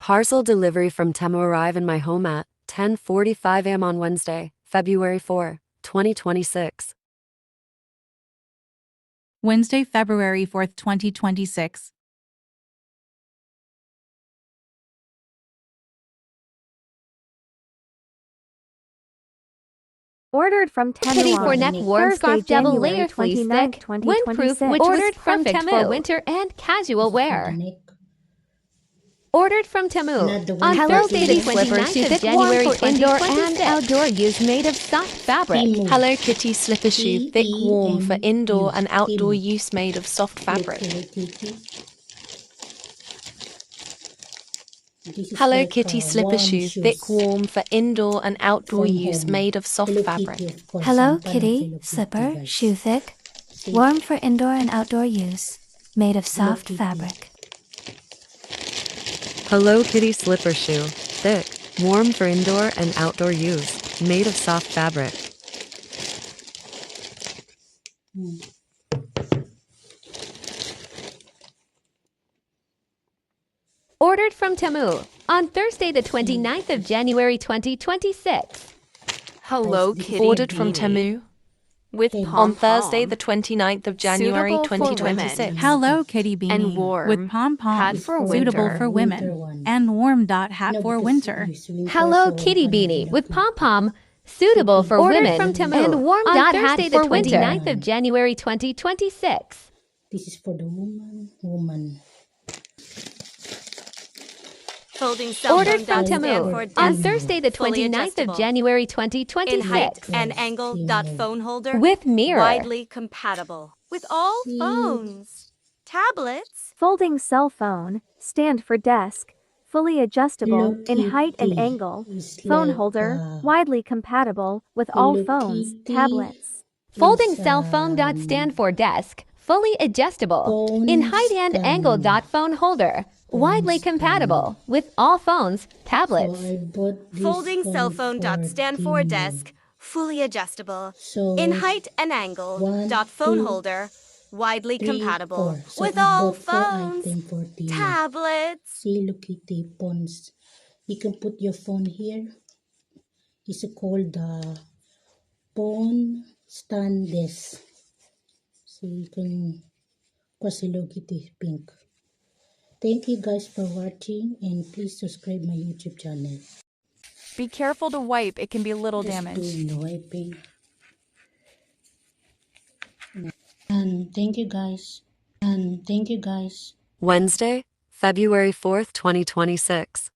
Parcel delivery from Temu arrive in my home at 10:45 a.m. on Wednesday, February 4, 2026. Wednesday, February 4th, 2026. Ordered from Temu Kitty on for neck warm Thursday, scarf double January layer fleece 29, thick, windproof, 2026. which Ordered was from perfect Temu for winter and casual wear. Ordered from Temu on Hello Thursday Kitty the slippers, 29th of January January for indoor 2026. and outdoor use, made of soft fabric. Hello Kitty slipper shoe, thick, warm for indoor and outdoor use, made of soft fabric. Hello Kitty slipper shoe, thick, warm for indoor and outdoor use, made of soft fabric. Hello Kitty slipper, shoe thick, warm for indoor and outdoor use, made of soft fabric. Hello Kitty slipper shoe, thick, warm for indoor and outdoor use, made of soft fabric. Ordered from Temu on Thursday the 29th of January 2026. Hello Kitty Ordered from Beanie Temu with on pom-pom, Thursday the 29th of January suitable for 2026. women. Hello, Kitty Beanie. And warm with pom-pom, hat for suitable winter. for women. And warm dot hat for winter. Hello Kitty beanie with pom-pom, suitable for Ordered women from Temu and warm on dot Thursday hat the for winter. 29th 29th of January 2026. This is for the woman. Folding cell Ordered phone from dot stand Temu for on desk, Thursday the fully 29th of adjustable. January In 2026. height and angle dot phone holder With mirror. widely compatible with all phones, tablets. Folding cell phone, stand for desk, fully adjustable in height and angle, phone holder, widely compatible with all phones, tablets. Folding cell phone dot stand for desk, fully adjustable in height and angle dot phone holder, widely compatible with all phones, tablets. Folding cell phone dot stand for desk, fully adjustable. In height and angle dot phone holder, widely compatible with all phones, tablets. See, look at the phones. You can put your phone here. It's called the phone stand desk. So you can press look at the pink. Thank you guys for watching, and please subscribe my YouTube channel. Be careful to wipe, it can be a little damaged. Doing the wiping. And thank you guys. Wednesday, February 4th, 2026.